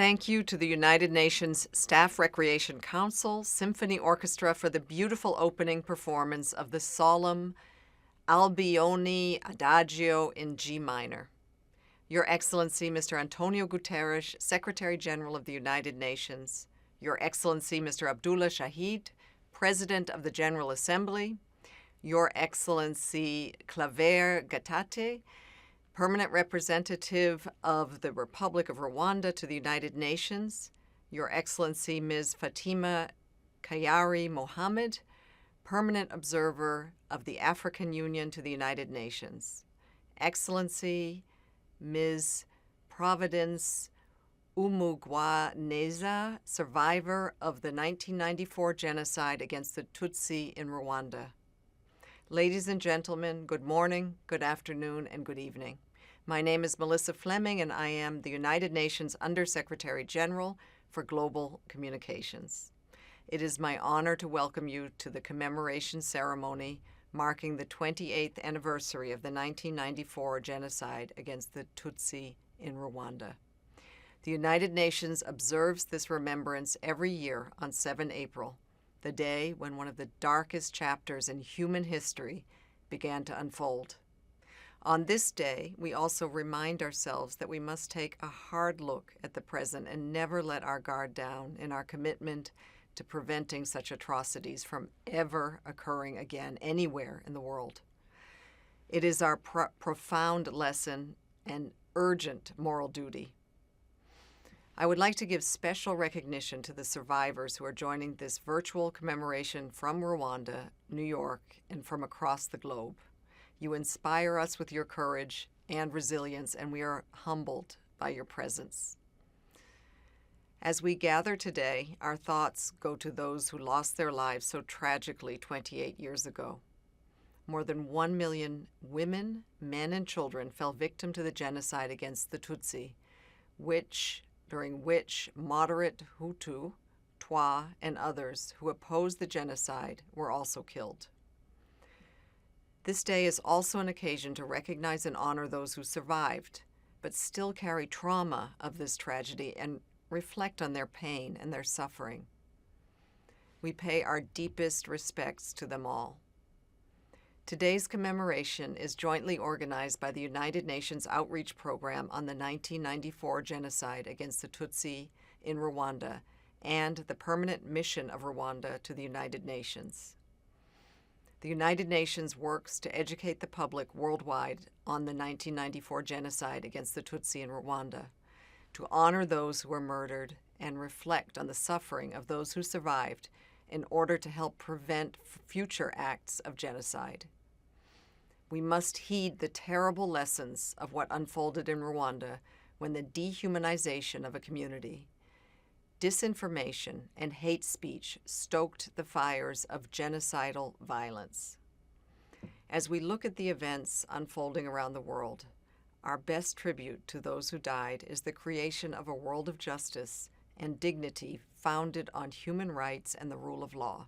Thank you to the United Nations Staff Recreation Council Symphony Orchestra for the beautiful opening performance of the solemn Albione Adagio in G minor. Your Excellency, Mr. Antonio Guterres, Secretary General of the United Nations, Your Excellency, Mr. Abdullah Shahid, President of the General Assembly, Your Excellency Claver Gatate, Permanent Representative of the Republic of Rwanda to the United Nations, Your Excellency Ms. Fatima Kayari Mohammed, Permanent Observer of the African Union to the United Nations, Excellency Ms. Providence Umugwaneza, survivor of the 1994 genocide against the Tutsi in Rwanda. Ladies and gentlemen, good morning, good afternoon, and good evening. My name is Melissa Fleming, and I am the United Nations Undersecretary General for Global Communications. It is my honor to welcome you to the commemoration ceremony marking the 28th anniversary of the 1994 genocide against the Tutsi in Rwanda. The United Nations observes this remembrance every year on 7 April, the day when one of the darkest chapters in human history began to unfold. On this day, we also remind ourselves that we must take a hard look at the present and never let our guard down in our commitment to preventing such atrocities from ever occurring again anywhere in the world. It is our profound lesson and urgent moral duty. I would like to give special recognition to the survivors who are joining this virtual commemoration from Rwanda, New York, and from across the globe. You inspire us with your courage and resilience, and we are humbled by your presence. As we gather today, our thoughts go to those who lost their lives so tragically 28 years ago. More than 1 million women, men, and children fell victim to the genocide against the Tutsi, during which moderate Hutu, Twa, and others who opposed the genocide were also killed. This day is also an occasion to recognize and honor those who survived, but still carry trauma of this tragedy and reflect on their pain and their suffering. We pay our deepest respects to them all. Today's commemoration is jointly organized by the United Nations Outreach Program on the 1994 genocide against the Tutsi in Rwanda and the Permanent Mission of Rwanda to the United Nations. The United Nations works to educate the public worldwide on the 1994 genocide against the Tutsi in Rwanda, to honor those who were murdered and reflect on the suffering of those who survived in order to help prevent future acts of genocide. We must heed the terrible lessons of what unfolded in Rwanda when the dehumanization of a community, disinformation, and hate speech stoked the fires of genocidal violence. As we look at the events unfolding around the world, our best tribute to those who died is the creation of a world of justice and dignity founded on human rights and the rule of law.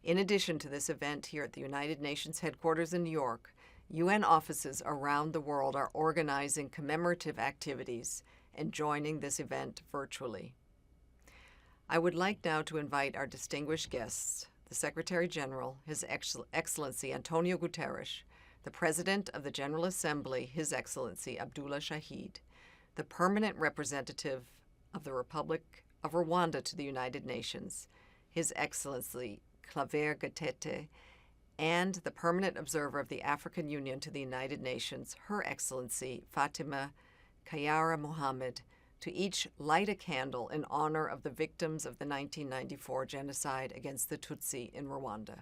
In addition to this event here at the United Nations headquarters in New York, UN offices around the world are organizing commemorative activities and joining this event virtually. I would like now to invite our distinguished guests, the Secretary General, His Excellency Antonio Guterres, the President of the General Assembly, His Excellency Abdullah Shahid, the Permanent Representative of the Republic of Rwanda to the United Nations, His Excellency Claver Gatete, and the Permanent Observer of the African Union to the United Nations, Her Excellency Fatima Kayara Mohammed, to each light a candle in honor of the victims of the 1994 genocide against the Tutsi in Rwanda.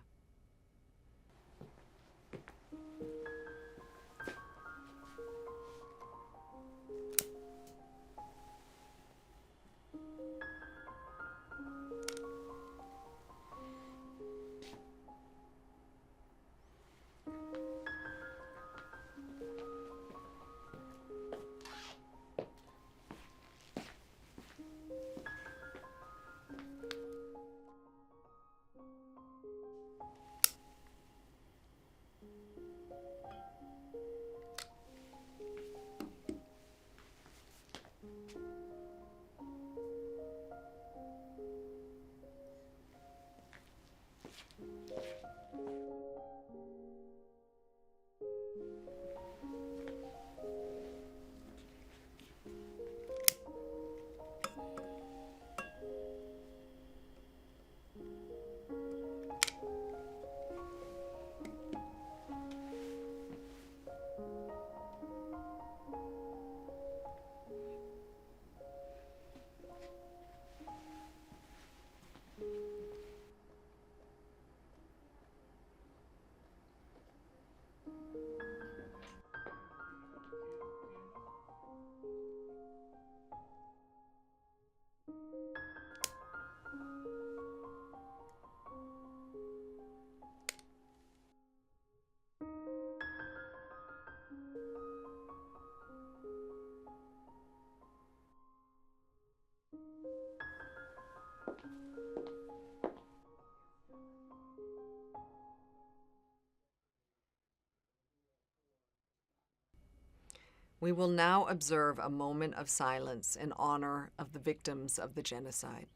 We will now observe a moment of silence in honor of the victims of the genocide.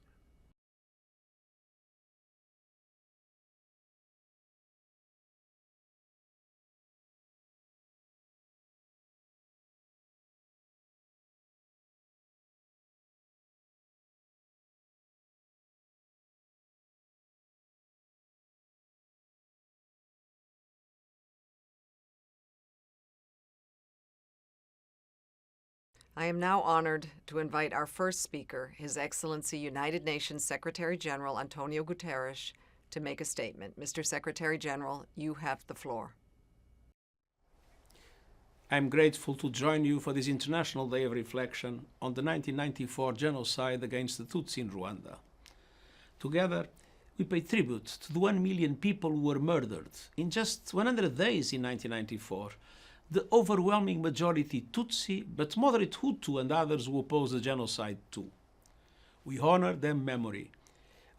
I am now honored to invite our first speaker, His Excellency United Nations Secretary General Antonio Guterres, to make a statement. Mr. Secretary General, you have the floor. I'm grateful to join you for this International Day of Reflection on the 1994 genocide against the Tutsi in Rwanda. Together, we pay tribute to the 1 million people who were murdered in just 100 days in 1994, the overwhelming majority Tutsi, but moderate Hutu and others who oppose the genocide too. We honor their memory.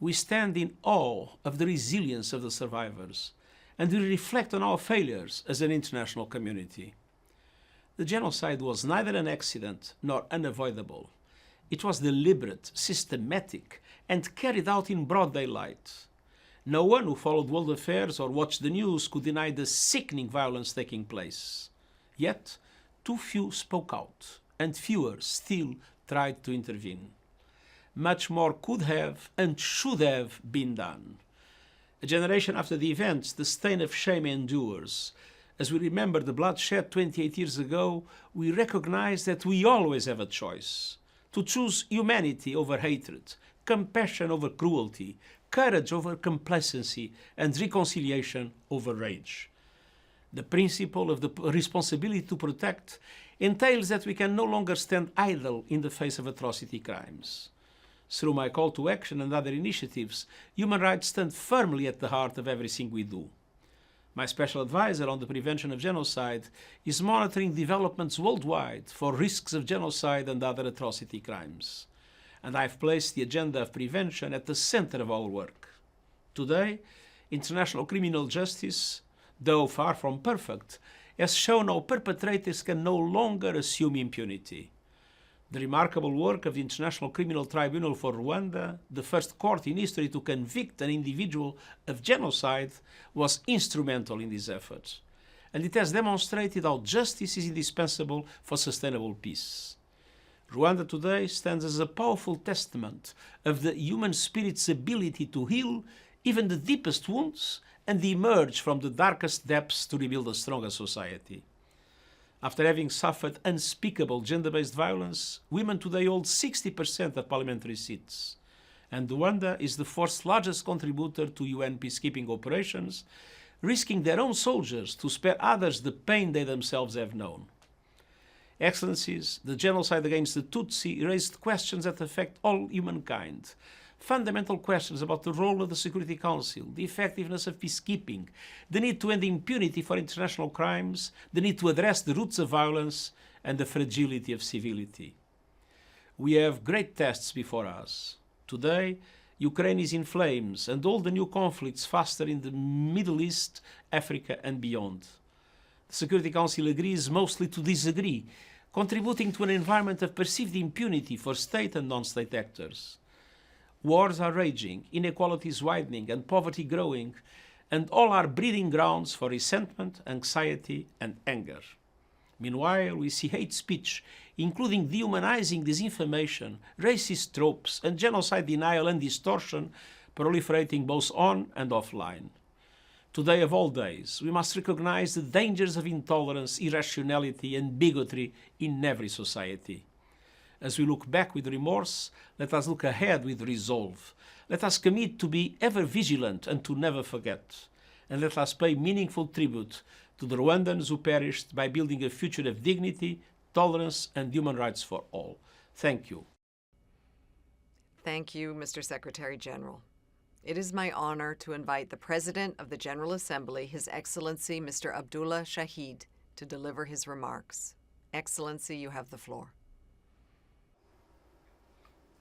We stand in awe of the resilience of the survivors, and we reflect on our failures as an international community. The genocide was neither an accident nor unavoidable. It was deliberate, systematic, and carried out in broad daylight. No one who followed world affairs or watched the news could deny the sickening violence taking place. Yet, too few spoke out, and fewer still tried to intervene. Much more could have and should have been done. A generation after the events, the stain of shame endures. As we remember the bloodshed 28 years ago, we recognize that we always have a choice: to choose humanity over hatred, compassion over cruelty, courage over complacency, and reconciliation over rage. The principle of the responsibility to protect entails that we can no longer stand idle in the face of atrocity crimes. Through my call to action and other initiatives, human rights stand firmly at the heart of everything we do. My special advisor on the prevention of genocide is monitoring developments worldwide for risks of genocide and other atrocity crimes. And I've placed the agenda of prevention at the center of our work. Today, international criminal justice, though far from perfect, has shown how perpetrators can no longer assume impunity. The remarkable work of the International Criminal Tribunal for Rwanda, the first court in history to convict an individual of genocide, was instrumental in this effort. And it has demonstrated how justice is indispensable for sustainable peace. Rwanda today stands as a powerful testament of the human spirit's ability to heal even the deepest wounds and emerge from the darkest depths to rebuild a stronger society. After having suffered unspeakable gender-based violence, women today hold 60% of parliamentary seats. And Rwanda is the fourth largest contributor to UN peacekeeping operations, risking their own soldiers to spare others the pain they themselves have known. Excellencies, the genocide against the Tutsi raised questions that affect all humankind. Fundamental questions about the role of the Security Council, the effectiveness of peacekeeping, the need to end impunity for international crimes, the need to address the roots of violence, and the fragility of civility. We have great tests before us. Today, Ukraine is in flames, and all the new conflicts faster in the Middle East, Africa, and beyond. The Security Council agrees mostly to disagree, contributing to an environment of perceived impunity for state and non-state actors. Wars are raging, inequalities widening, and poverty growing, and all are breeding grounds for resentment, anxiety, and anger. Meanwhile, we see hate speech, including dehumanizing disinformation, racist tropes, and genocide denial and distortion, proliferating both on and offline. Today of all days, we must recognize the dangers of intolerance, irrationality, and bigotry in every society. As we look back with remorse, let us look ahead with resolve. Let us commit to be ever vigilant and to never forget. And let us pay meaningful tribute to the Rwandans who perished by building a future of dignity, tolerance, and human rights for all. Thank you. Thank you, Mr. Secretary General. It is my honor to invite the President of the General Assembly, His Excellency Mr. Abdullah Shahid, to deliver his remarks. Excellency, you have the floor.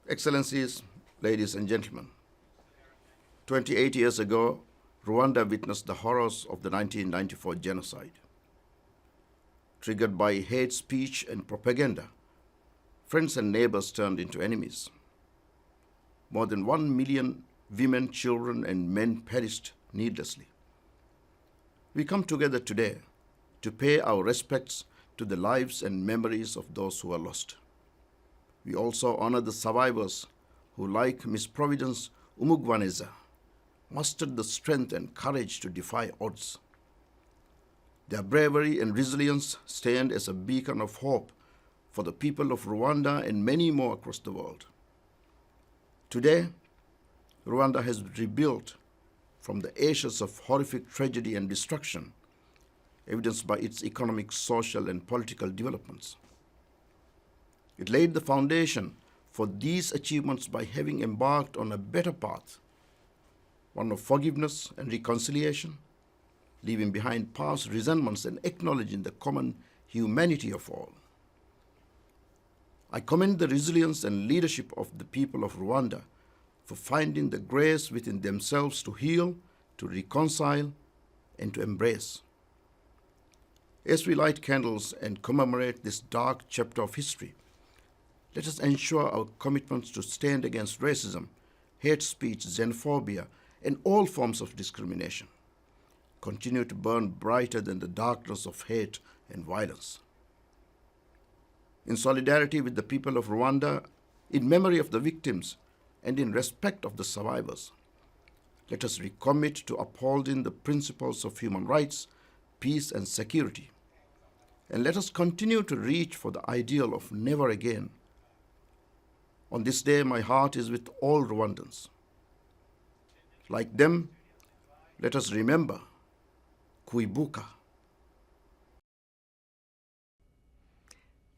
Excellencies, ladies and gentlemen, 28 years ago, Rwanda witnessed the horrors of the 1994 genocide. triggered by hate speech and propaganda, friends and neighbors turned into enemies. More than 1 million women, children, and men perished needlessly. We come together today to pay our respects to the lives and memories of those who are lost. We also honor the survivors who, like Miss Providence Umugwaneza, mustered the strength and courage to defy odds. Their bravery and resilience stand as a beacon of hope for the people of Rwanda and many more across the world. Today, Rwanda has rebuilt from the ashes of horrific tragedy and destruction, evidenced by its economic, social, and political developments. It laid the foundation for these achievements by having embarked on a better path, one of forgiveness and reconciliation, leaving behind past resentments and acknowledging the common humanity of all. I commend the resilience and leadership of the people of Rwanda for finding the grace within themselves to heal, to reconcile, and to embrace. As we light candles and commemorate this dark chapter of history, let us ensure our commitments to stand against racism, hate speech, xenophobia, and all forms of discrimination continue to burn brighter than the darkness of hate and violence. In solidarity with the people of Rwanda, in memory of the victims, and in respect of the survivors, let us recommit to upholding the principles of human rights, peace, and security. And let us continue to reach for the ideal of never again. On this day, my heart is with all Rwandans. Like them, let us remember Kuibuka.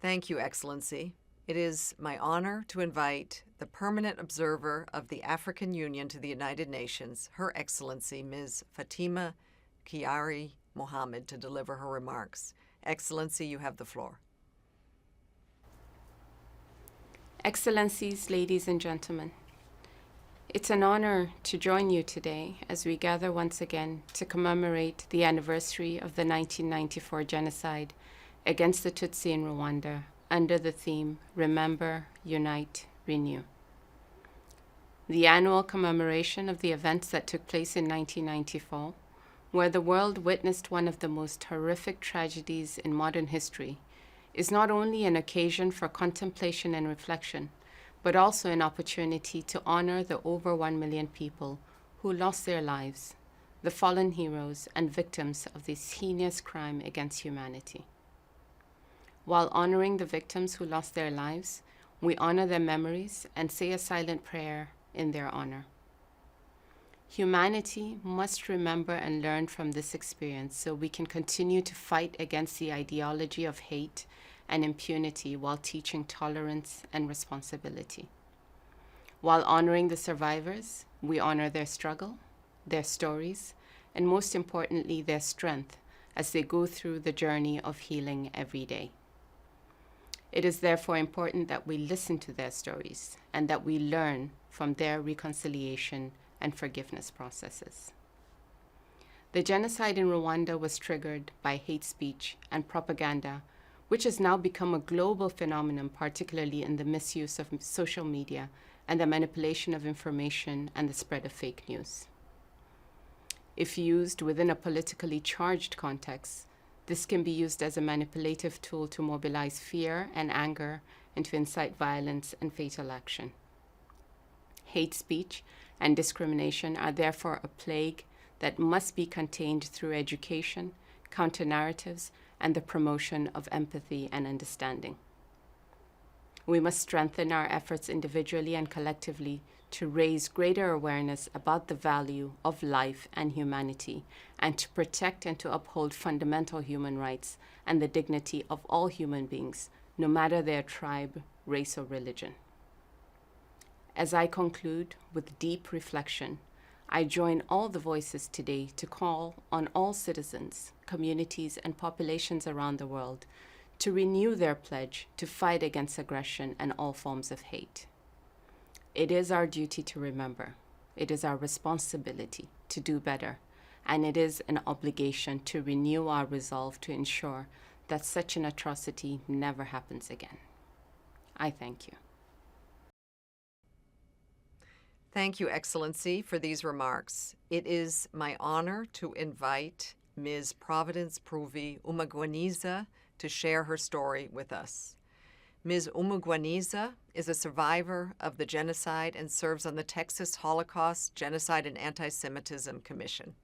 Thank you, Excellency. It is my honor to invite the Permanent Observer of the African Union to the United Nations, Her Excellency Ms. Fatima Kiari Mohammed, to deliver her remarks. Excellency, you have the floor. Excellencies, ladies and gentlemen, it's an honor to join you today as we gather once again to commemorate the anniversary of the 1994 genocide against the Tutsi in Rwanda under the theme Remember, Unite, Renew. The annual commemoration of the events that took place in 1994, where the world witnessed one of the most horrific tragedies in modern history, is not only an occasion for contemplation and reflection, but also an opportunity to honor the over 1 million people who lost their lives, the fallen heroes and victims of this heinous crime against humanity. While honoring the victims who lost their lives, we honor their memories and say a silent prayer in their honor. Humanity must remember and learn from this experience so we can continue to fight against the ideology of hate and impunity while teaching tolerance and responsibility. While honoring the survivors, we honor their struggle, their stories, and most importantly, their strength as they go through the journey of healing every day. It is therefore important that we listen to their stories and that we learn from their reconciliation and forgiveness processes. The genocide in Rwanda was triggered by hate speech and propaganda, which has now become a global phenomenon, particularly in the misuse of social media and the manipulation of information and the spread of fake news. If used within a politically charged context, this can be used as a manipulative tool to mobilize fear and anger and to incite violence and fatal action. Hate speech and discrimination are therefore a plague that must be contained through education, counter-narratives, and the promotion of empathy and understanding. We must strengthen our efforts individually and collectively to raise greater awareness about the value of life and humanity, and to protect and to uphold fundamental human rights and the dignity of all human beings, no matter their tribe, race, or religion. As I conclude with deep reflection, I join all the voices today to call on all citizens, communities, and populations around the world to renew their pledge to fight against aggression and all forms of hate. It is our duty to remember. It is our responsibility to do better, and it is an obligation to renew our resolve to ensure that such an atrocity never happens again. I thank you. Thank you, Excellency, for these remarks. It is my honor to invite Ms. Providence Pruvi Umugwaniza to share her story with us. Ms. Umugwaniza is a survivor of the genocide and serves on the Texas Holocaust, Genocide, and Anti-Semitism Commission.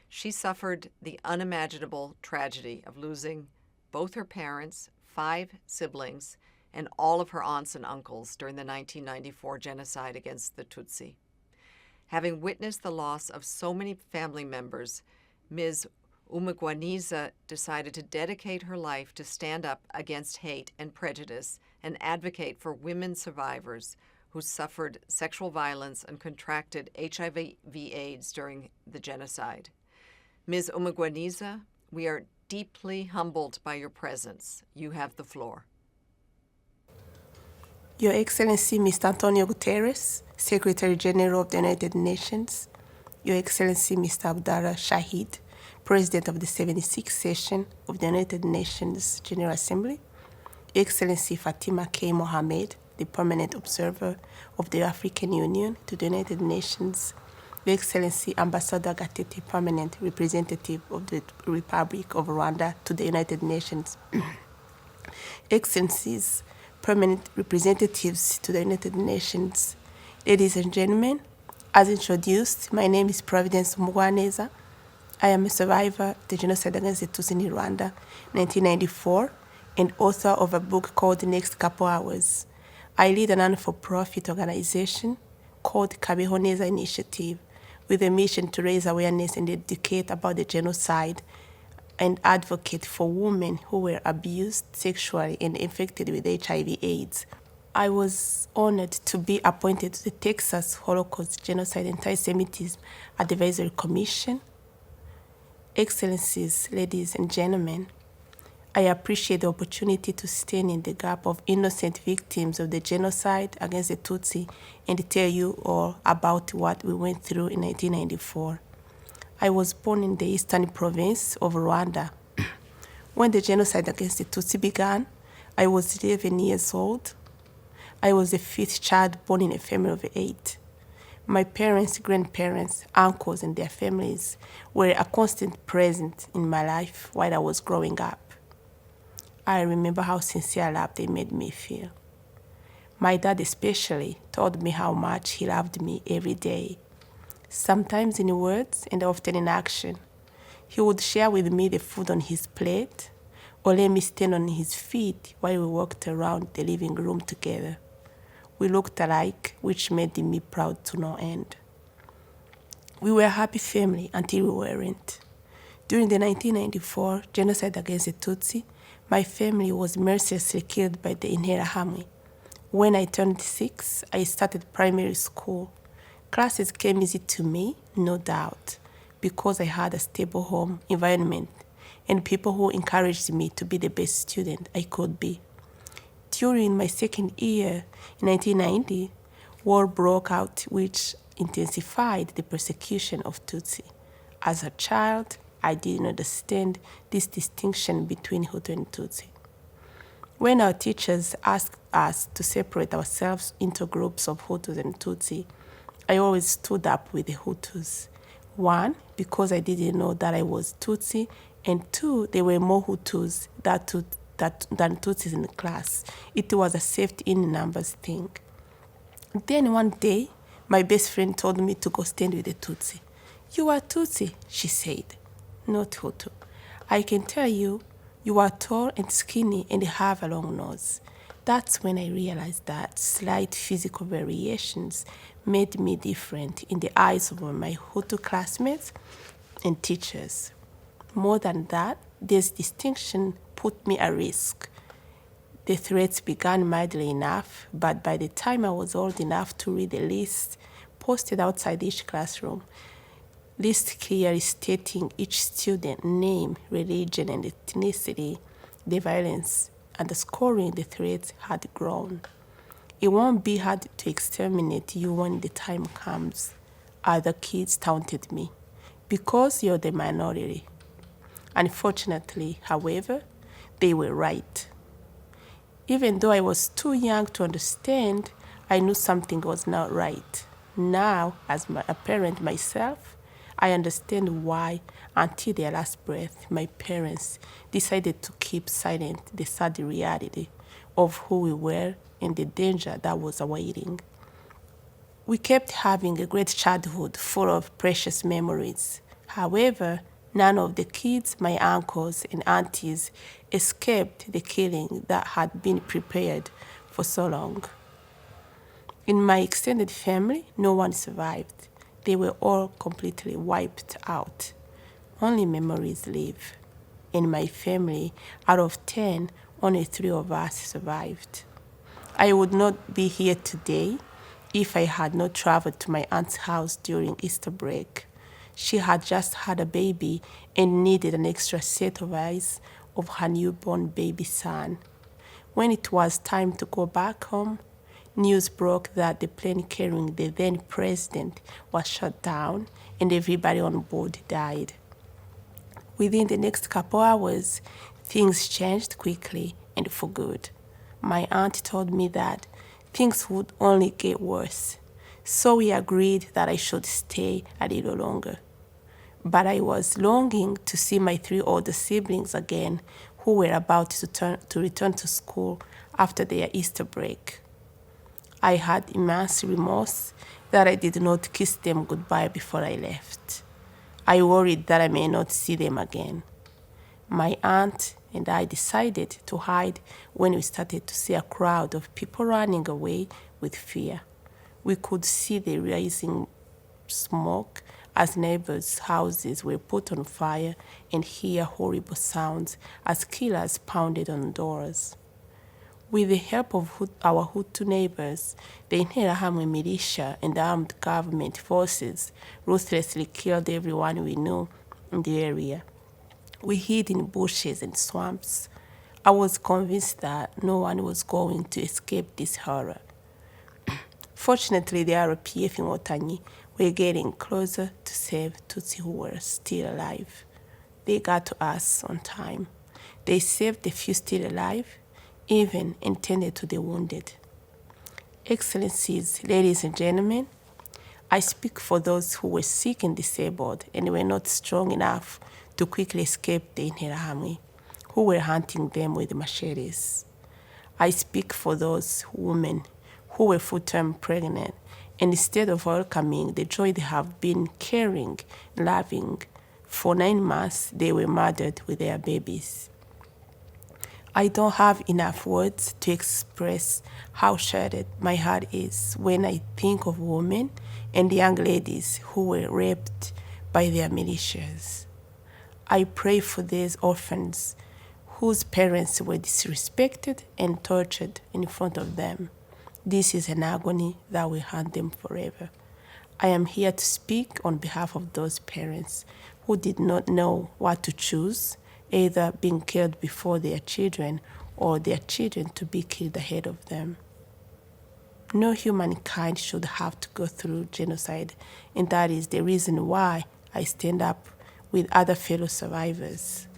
She suffered the unimaginable tragedy of losing both her parents, 5 siblings, and all of her aunts and uncles during the 1994 genocide against the Tutsi. Having witnessed the loss of so many family members, Ms. Umugwaniza decided to dedicate her life to stand up against hate and prejudice and advocate for women survivors who suffered sexual violence and contracted HIV/AIDS during the genocide. Ms. Umugwaniza, we are deeply humbled by your presence. You have the floor. Your Excellency, Mr. Antonio Guterres, Secretary General of the United Nations, Your Excellency, Mr. Abdallah Shahid, President of the 76th Session of the United Nations General Assembly, Your Excellency Fatima K. Mohamed, the Permanent Observer of the African Union to the United Nations, Your Excellency Ambassador Gatete, Permanent Representative of the Republic of Rwanda to the United Nations, Excellencies, Permanent Representatives to the United Nations, ladies and gentlemen, as introduced, my name is Providence Umugwaneza. I am a survivor of the genocide against the Tutsi in Rwanda, 1994, and author of a book called The Next Couple Hours. I lead a non-for-profit organization called Kabeho Neza Initiative, with a mission to raise awareness and educate about the genocide and advocate for women who were abused sexually and infected with HIV/AIDS. I was honored to be appointed to the Texas Holocaust, Genocide, and Anti-Semitism Advisory Commission. Excellencies, ladies and gentlemen, I appreciate the opportunity to stand in the gap of innocent victims of the genocide against the Tutsi and tell you all about what we went through in 1994. I was born in the eastern province of Rwanda. When the genocide against the Tutsi began, I was 11 years old. I was the 5th child born in a family of 8. My parents, grandparents, uncles, and their families were a constant presence in my life while I was growing up. I remember how sincere love they made me feel. My dad especially told me how much he loved me every day, sometimes in words and often in action. He would share with me the food on his plate or let me stand on his feet while we walked around the living room together. We looked alike, which made me proud to no end. We were a happy family until we weren't. During the 1994 genocide against the Tutsi, my family was mercilessly killed by the Interahamwe. When I turned 6, I started primary school. Classes came easy to me, no doubt, because I had a stable home environment and people who encouraged me to be the best student I could be. During my second year, in 1990, war broke out, which intensified the persecution of Tutsi. As a child, I didn't understand this distinction between Hutu and Tutsi. When our teachers asked us to separate ourselves into groups of Hutus and Tutsi, I always stood up with the Hutus. 1, because I didn't know that I was Tutsi, and 2, there were more Hutus than Tutsis in the class. It was a safety in numbers thing. Then one day, my best friend told me to go stand with the Tutsi. "You are Tutsi," she said, "not Hutu. I can tell you, you are tall and skinny and have a long nose." That's when I realized that slight physical variations made me different in the eyes of my Hutu classmates and teachers. More than that, this distinction put me at risk. The threats began mildly enough, but by the time I was old enough to read the list posted outside each classroom, list clearly stating each student name, religion, and ethnicity, the violence underscoring the threats had grown. It won't be hard to exterminate you when the time comes, other kids taunted me, because you're the minority. Unfortunately, however, They were right. Even though I was too young to understand, I knew something was not right. Now, as a parent myself, I understand why, until their last breath, my parents decided to keep silent the sad reality of who we were and the danger that was awaiting. We kept having a great childhood full of precious memories. However, none of the kids, my uncles and aunties, escaped the killing that had been prepared for so long. In my extended family, no one survived. They were all completely wiped out. Only memories live. In my family, out of 10, only 3 of us survived. I would not be here today if I had not traveled to my aunt's house during Easter break. She had just had a baby and needed an extra set of eyes of her newborn baby son. When it was time to go back home, news broke that the plane carrying the then president was shot down and everybody on board died. Within the next couple hours, things changed quickly and for good. My aunt told me that things would only get worse, so we agreed that I should stay a little longer. But I was longing to see my 3 older siblings again, who were about to return to school after their Easter break. I had immense remorse that I did not kiss them goodbye before I left. I worried that I may not see them again. My aunt and I decided to hide when we started to see a crowd of people running away with fear. We could see the rising smoke as neighbors' houses were put on fire and hear horrible sounds as killers pounded on doors. With the help of our Hutu neighbors, the Interahamwe militia and armed government forces ruthlessly killed everyone we knew in the area. We hid in bushes and swamps. I was convinced that no one was going to escape this horror. Fortunately, the RPF in Otanyi were getting closer to save Tutsi who were still alive. They got to us on time. They saved the few still alive, even and tended to the wounded. Excellencies, ladies and gentlemen, I speak for those who were sick and disabled and were not strong enough to quickly escape the Interahamwe, who were hunting them with machetes. I speak for those women who were full-term pregnant, and instead of welcoming the joy they have been carrying, loving, for 9 months they were murdered with their babies. I don't have enough words to express how shattered my heart is when I think of women and young ladies who were raped by their militias. I pray for these orphans whose parents were disrespected and tortured in front of them. This is an agony that will haunt them forever. I am here to speak on behalf of those parents who did not know what to choose, either being killed before their children or their children to be killed ahead of them. No humankind should have to go through genocide, and that is the reason why I stand up with other fellow survivors.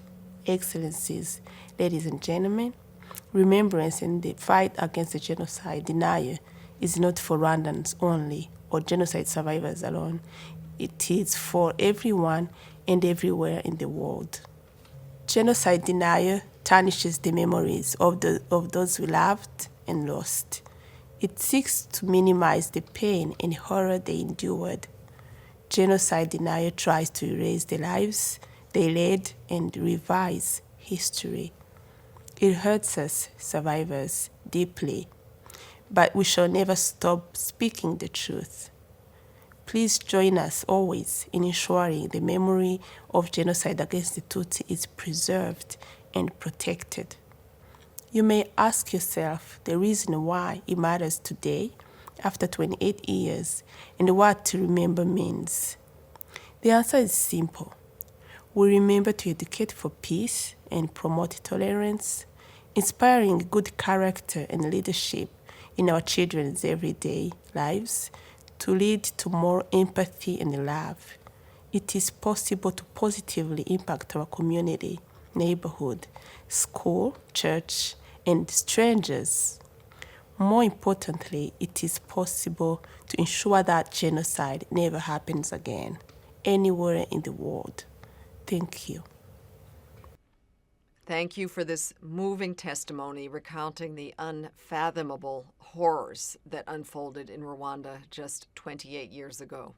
Excellencies, ladies and gentlemen, remembrance in the fight against the genocide denier is not for Rwandans only or genocide survivors alone. It is for everyone and everywhere in the world. Genocide denial tarnishes the memories of those we loved and lost. It seeks to minimize the pain and horror they endured. Genocide denial tries to erase the lives they led and revise history. It hurts us, survivors, deeply, but we shall never stop speaking the truth. Please join us always in ensuring the memory of genocide against the Tutsi is preserved and protected. You may ask yourself the reason why it matters today, after 28 years, and what to remember means. The answer is simple. We remember to educate for peace and promote tolerance, inspiring good character and leadership in our children's everyday lives to lead to more empathy and love. It is possible to positively impact our community neighborhood, school, church, and strangers. More importantly, it is possible to ensure that genocide never happens again, anywhere in the world. Thank you. Thank you for this moving testimony recounting the unfathomable horrors that unfolded in Rwanda just 28 years ago.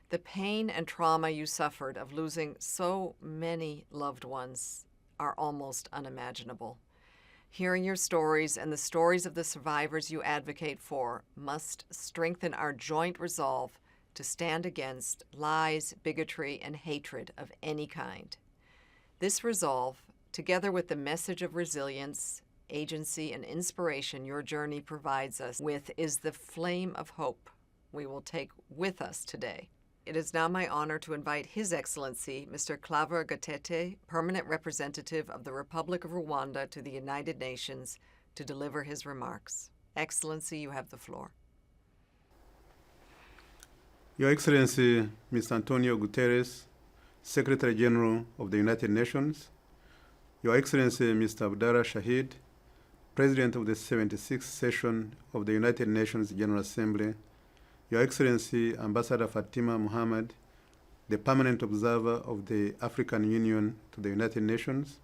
The pain and trauma you suffered of losing so many loved ones are almost unimaginable. Hearing your stories and the stories of the survivors you advocate for must strengthen our joint resolve to stand against lies, bigotry, and hatred of any kind. This resolve, together with the message of resilience, agency, and inspiration your journey provides us with, is the flame of hope we will take with us today. It is now my honor to invite His Excellency, Mr. Claver Gatete, Permanent Representative of the Republic of Rwanda to the United Nations, to deliver his remarks. Excellency, you have the floor. Your Excellency, Mr. Antonio Guterres, Secretary General of the United Nations, Your Excellency, Mr. Abdallah Shahid, President of the 76th Session of the United Nations General Assembly, Your Excellency, Ambassador Fatima Muhammad, the Permanent Observer of the African Union to the United Nations,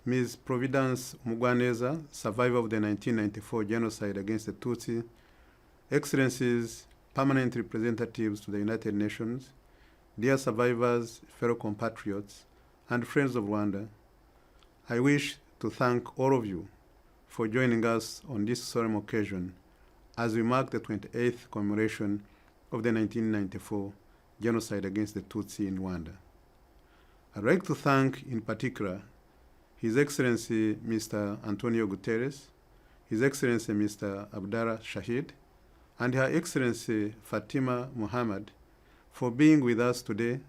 Ms. Providence Mugwaneza, survivor of the 1994 genocide against the Tutsi, Excellencies, Permanent Representatives to the United Nations, dear survivors, fellow compatriots, and friends of Rwanda, I wish to thank all of you for joining us on this solemn occasion as we mark the 28th commemoration of the 1994 genocide against the Tutsi in Rwanda. I'd like to thank in particular His Excellency Mr. Antonio Guterres, His Excellency Mr. Abdallah Shahid, and Her Excellency Fatima Muhammad for being with us today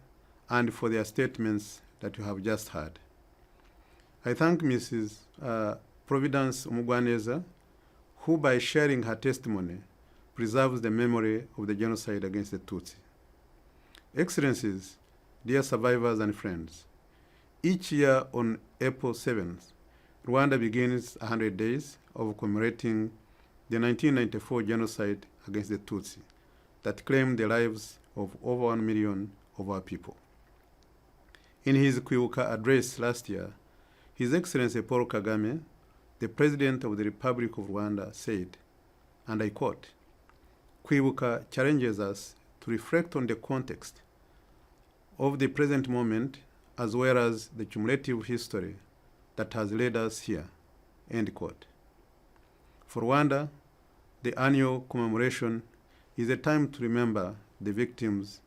and for their statements that you have just heard. I thank Mrs. Providence Mugwaneza, who by sharing her testimony preserves the memory of the genocide against the Tutsi. Excellencies, dear survivors and friends, each year on April 7th, Rwanda begins 100 days of commemorating the 1994 genocide against the Tutsi that claimed the lives of over 1 million of our people. In his Kwibuka address last year, His Excellency Paul Kagame, the President of the Republic of Rwanda, said, and I quote, "Kwibuka challenges us to reflect on the context of the present moment as well as the cumulative history that has led us here," end quote. For Rwanda, the annual commemoration is a time to remember the victims,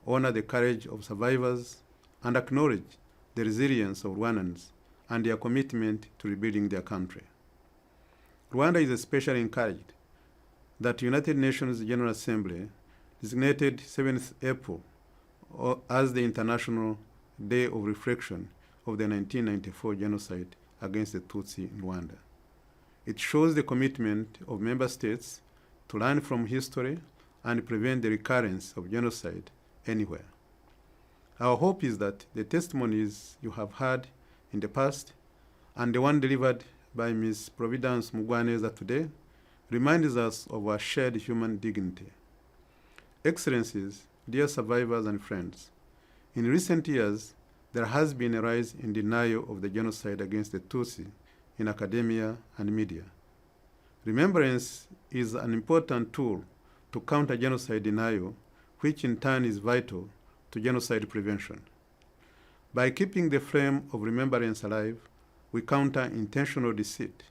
honor the courage of survivors, and acknowledge the resilience of Rwandans and their commitment to rebuilding their country. Rwanda is especially encouraged that United Nations General Assembly designated 7th April as the International Day of Reflection of the 1994 genocide against the Tutsi in Rwanda. It shows the commitment of member states to learn from history and prevent the recurrence of genocide anywhere. Our hope is that the testimonies you have heard in the past and the one delivered by Ms. Providence Mugwaneza today reminds us of our shared human dignity. Excellencies, dear survivors and friends, in recent years, there has been a rise in denial of the genocide against the Tutsi in academia and media. Remembrance is an important tool to counter genocide denial, which in turn is vital to genocide prevention. By keeping the flame of remembrance alive, we counter intentional deceit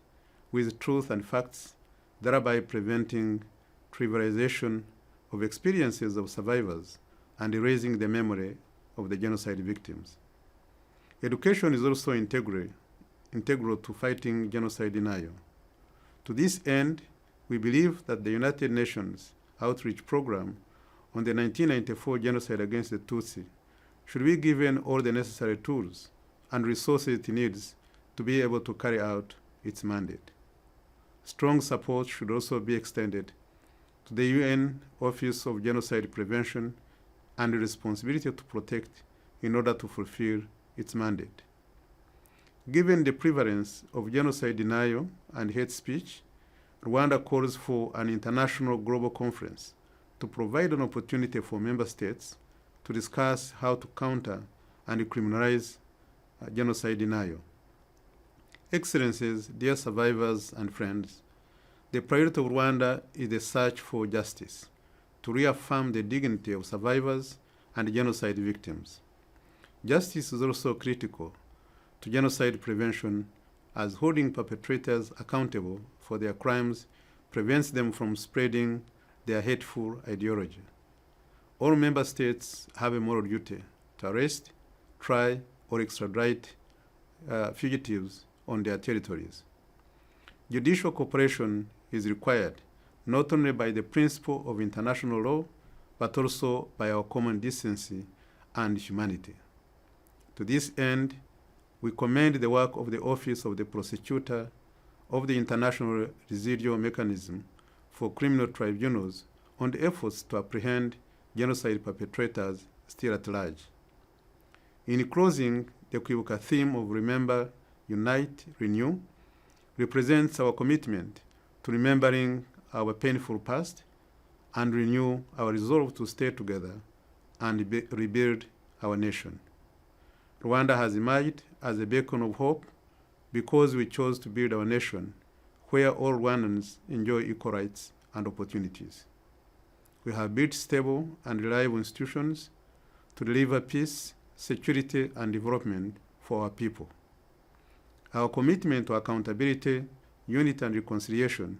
with truth and facts, thereby preventing trivialization of experiences of survivors and erasing the memory of the genocide victims. Education is also integral to fighting genocide denial. To this end, we believe that the United Nations outreach program on the 1994 genocide against the Tutsi should be given all the necessary tools and resources it needs to be able to carry out its mandate. Strong support should also be extended to the UN Office of Genocide Prevention and the responsibility to protect in order to fulfill its mandate. Given the prevalence of genocide denial and hate speech, Rwanda calls for an international global conference to provide an opportunity for member states to discuss how to counter and criminalize genocide denial. Excellencies, dear survivors and friends, the priority of Rwanda is the search for justice, to reaffirm the dignity of survivors and genocide victims. Justice is also critical to genocide prevention, as holding perpetrators accountable for their crimes prevents them from spreading their hateful ideology. All member states have a moral duty to arrest, try, or extradite fugitives on their territories. Judicial cooperation is required not only by the principle of international law, but also by our common decency and humanity. To this end, we commend the work of the Office of the Prosecutor of the International Residual Mechanism for Criminal Tribunals on the efforts to apprehend genocide perpetrators still at large. In closing, the Kwibuka theme of Remember, Unite, Renew represents our commitment to remembering our painful past and renew our resolve to stay together and rebuild our nation. Rwanda has emerged as a beacon of hope because we chose to build our nation where all Rwandans enjoy equal rights and opportunities. We have built stable and reliable institutions to deliver peace, security, and development for our people. Our commitment to accountability, unity, and reconciliation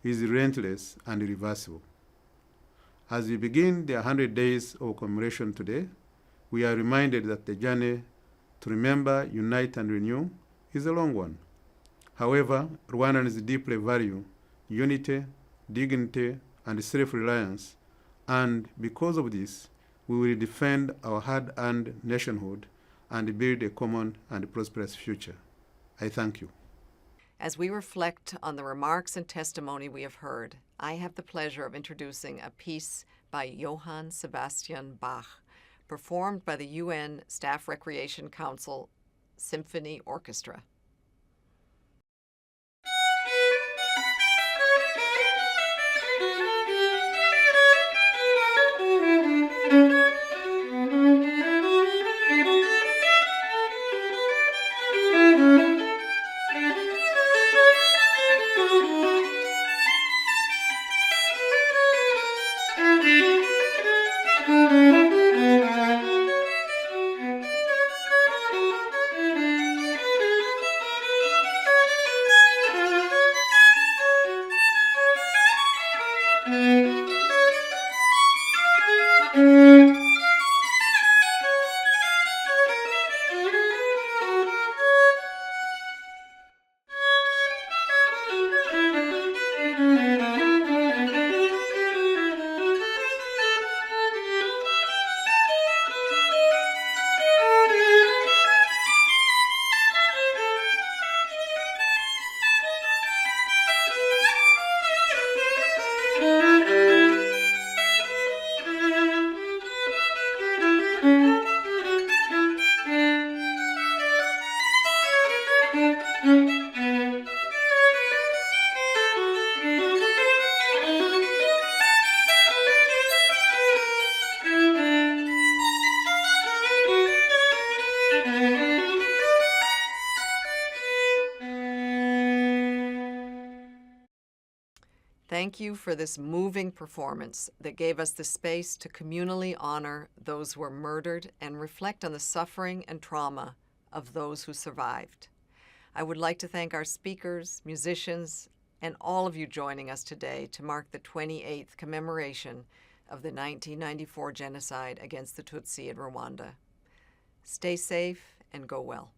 is relentless and irreversible. As we begin the 100 days of commemoration today, we are reminded that the journey to remember, unite, and renew is a long one. However, Rwandans deeply value unity, dignity, and self-reliance, and because of this, we will defend our hard-earned nationhood and build a common and prosperous future. I thank you. As we reflect on the remarks and testimony we have heard, I have the pleasure of introducing a piece by Johann Sebastian Bach, performed by the UN Staff Recreation Council Symphony Orchestra. Thank you for this moving performance that gave us the space to communally honor those who were murdered and reflect on the suffering and trauma of those who survived. I would like to thank our speakers, musicians, and all of you joining us today to mark the 28th commemoration of the 1994 genocide against the Tutsi in Rwanda. Stay safe and go well.